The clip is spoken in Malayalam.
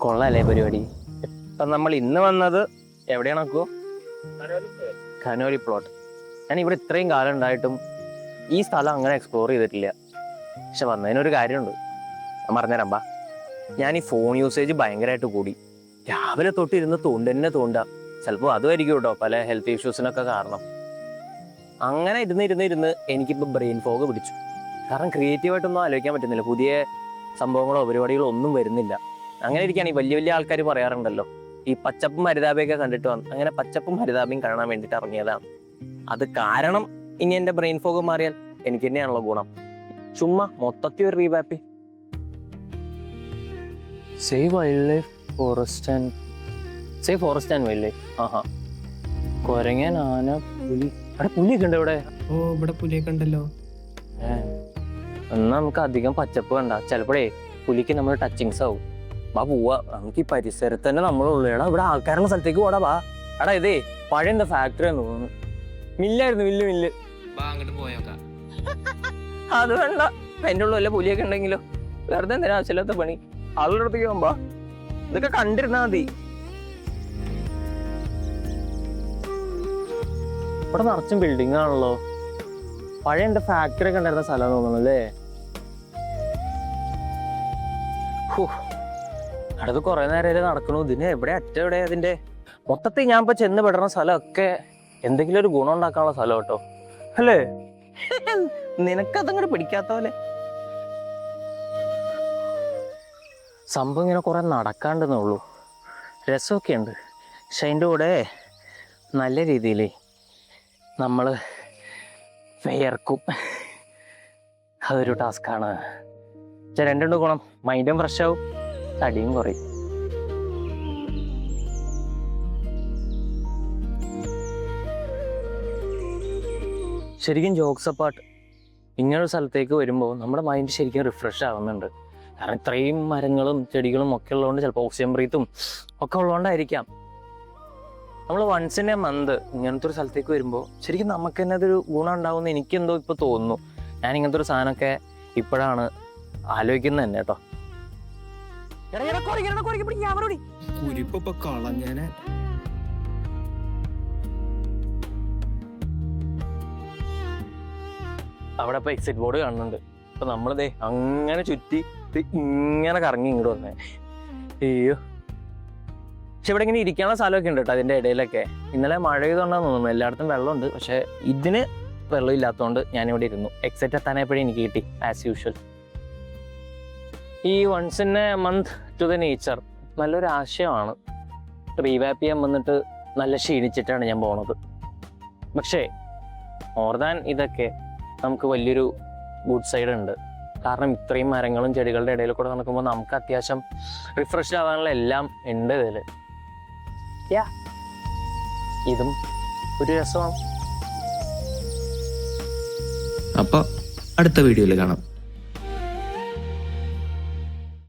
കൊള്ളാല്ലേ പരിപാടി. ഇപ്പൊ നമ്മൾ ഇന്ന് വന്നത് എവിടെയാണോ? Connolly plot. ഞാൻ ഇവിടെ ഇത്രയും കാലം ഉണ്ടായിട്ടും ഈ സ്ഥലം അങ്ങനെ എക്സ്പ്ലോർ ചെയ്തിട്ടില്ല. പക്ഷെ വന്നതിനൊരു കാര്യമുണ്ട്, ഞാൻ പറഞ്ഞുതരാം. ഞാൻ ഈ ഫോൺ യൂസേജ് ഭയങ്കരമായിട്ട് കൂടി. രാവിലെ തൊട്ട് ഇരുന്ന് തോണ്ടുക. ചിലപ്പോൾ അതുമായിരിക്കും കേട്ടോ പല ഹെൽത്ത് ഇഷ്യൂസിനൊക്കെ കാരണം. അങ്ങനെ ഇരുന്ന് എനിക്കിപ്പോൾ ബ്രെയിൻ ഫോഗ് പിടിച്ചു. കാരണം ക്രിയേറ്റീവായിട്ടൊന്നും ആലോചിക്കാൻ പറ്റുന്നില്ല. പുതിയ സംഭവങ്ങളോ പരിപാടികളോ ഒന്നും വരുന്നില്ല. അങ്ങനെ ഇരിക്കുകയാണ് ഈ വലിയ വലിയ ആൾക്കാർ പറയാറുണ്ടല്ലോ, ഈ പച്ചപ്പും ഹരിതാപയൊക്കെ കണ്ടിട്ട് വന്നു. അങ്ങനെ പച്ചപ്പും ഹരിതാപയും കാണാൻ വേണ്ടിയിട്ട് ഇറങ്ങിയതാണ്. അത് കാരണം ഇനി എൻ്റെ ബ്രെയിൻ ഫോഗ് മാറിയാൽ എനിക്ക് തന്നെയാണല്ലോ ഗുണം. ചുമ്മാ മൊത്തത്തിൽ ഒരു റീവാപ്പി. Save wildlife forest and wildlife. ആഹാ, കുരങ്ങൻ, ആന, പുലി. അവിടെ പുലിയൊക്കെ ഉണ്ട് ഇവിടെ. ഓ, ഇവിടെ പുലിയൊക്കെ ഉണ്ടല്ലോ. എന്നാ നമുക്ക് അധികം പച്ചപ്പ് വേണ്ട. ചിലപ്പോഴേ പുലിക്ക് നമ്മൾ ടച്ചിങ്സ് ആവും. പോവാ, നമുക്ക് ഈ പരിസരത്ത് തന്നെ നമ്മളുള്ളൂ. എടാ ഇവിടെ ആൾക്കാരുടെ സ്ഥലത്തേക്ക് പോടാ. എടാ ഇതേ പഴയ എന്താ ഫാക്ടറി എന്ന് തോന്നുന്നു. മില്ലായിരുന്നു, മില്ല്. അത് വേണ്ട, അതിൻ്റെ ഉള്ള വല്ല പുലിയൊക്കെ ഉണ്ടെങ്കിലോ. വെറുതെ എന്തിനാ ആവശ്യമില്ലാത്ത പണി. ആളുടെ അടുത്തേക്ക് പോകുമ്പോ ഇതൊക്കെ കണ്ടിരുന്നാ മതി. ഇവിടെ നിറച്ചും ബിൽഡിംഗ് ആണല്ലോ. പഴയ എന്റെ ഫാക്ടറി ഒക്കെ ഉണ്ടായിരുന്ന സ്ഥലം തോന്നുന്നു അല്ലേ? അടുത്ത് കുറെ നേരം നടക്കണു. ഇതിന് എവിടെ എവിടെ അതിന്റെ മൊത്തത്തിൽ ഞാൻ ഇപ്പൊ ചെന്ന് പെടുന്ന സ്ഥലമൊക്കെ എന്തെങ്കിലും ഒരു ഗുണം ഉണ്ടാക്കാനുള്ള സ്ഥലം കേട്ടോ, അല്ലേ? നിനക്കതങ്ങോട്ട് പിടിക്കാത്ത പോലെ. സംഭവം ഇങ്ങനെ കുറെ നടക്കാണ്ടെന്നേ ഉള്ളൂ. രസമൊക്കെ ഉണ്ട്, പക്ഷെ അതിൻ്റെ കൂടെ നല്ല രീതിയിൽ നമ്മൾ വിയർക്കും. അതൊരു ടാസ്ക്കാണ്. രണ്ടുണ്ട് ഗുണം. മൈൻഡും ഫ്രഷ് ആവും, തടിയും കുറയും. ശരിക്കും ജോക്സ് അപ്പാർട്ട്, ഇങ്ങനൊരു സ്ഥലത്തേക്ക് വരുമ്പോൾ നമ്മുടെ മൈൻഡ് ശരിക്കും റിഫ്രഷ് ആവുന്നുണ്ട്. കാരണം ഇത്രയും മരങ്ങളും ചെടികളും ഒക്കെ ഉള്ളതുകൊണ്ട്, ചിലപ്പോൾ ഓക്സിജൻ ബ്രീത്തും ഒക്കെ ഉള്ളതുകൊണ്ടായിരിക്കാം. നമ്മൾ വൺസ് ഇൻ എ മന്ത് ഇങ്ങനത്തെ ഒരു സ്ഥലത്തേക്ക് വരുമ്പോൾ ശരിക്കും നമുക്ക് തന്നെ അതൊരു ഗുണം ഉണ്ടാവുമെന്ന് എനിക്കെന്തോ ഇപ്പോൾ തോന്നുന്നു. ഞാൻ ഇങ്ങനത്തെ ഒരു സാധനമൊക്കെ ഇപ്പോഴാണ് ആലോചിക്കുന്നത് തന്നെ കേട്ടോ. അവിടെ ഇപ്പൊ എക്സിറ്റ് ബോർഡ് കാണുന്നുണ്ട്. അപ്പൊ നമ്മളിതേ അങ്ങനെ ചുറ്റി ഇങ്ങനെ കറങ്ങി ഇങ്ങോട്ട് വന്നേ. അയ്യോ, പക്ഷെ ഇവിടെ ഇങ്ങനെ ഇരിക്കാനുള്ള സ്ഥലമൊക്കെ ഉണ്ട് കേട്ടോ അതിന്റെ ഇടയിലൊക്കെ. ഇന്നലെ മഴ പെയ്തുകൊണ്ടാന്ന് തോന്നുന്നു എല്ലായിടത്തും വെള്ളമുണ്ട്. പക്ഷെ ഇതിന് വെള്ളം ഇല്ലാത്തതുകൊണ്ട് ഞാനിവിടെ ഇരുന്നു. എക്സിറ്റ് എത്താനായപ്പോഴേ എനിക്ക് കിട്ടി ആസ് യൂഷ്വൽ. ഈ once in a month to the nature നല്ലൊരു ആശയമാണ്. റീവാപ്പ് ചെയ്യാൻ വന്നിട്ട് നല്ല ക്ഷീണിച്ചിട്ടാണ് ഞാൻ പോണത്. പക്ഷേ മോർ ദാൻ ഇതൊക്കെ നമുക്ക് വലിയൊരു ഗുഡ് സൈഡ് ഉണ്ട്. കാരണം ഇത്രയും മരങ്ങളും ചെടികളുടെ ഇടയിൽ കൂടെ നടക്കുമ്പോൾ നമുക്ക് അത്യാവശ്യം റിഫ്രഷ് ആവാനുള്ള എല്ലാം ഉണ്ട് ഇതിൽ. ഇതും ഒരു രസമാണ്. അപ്പോൾ അടുത്ത വീഡിയോയിൽ കാണാം.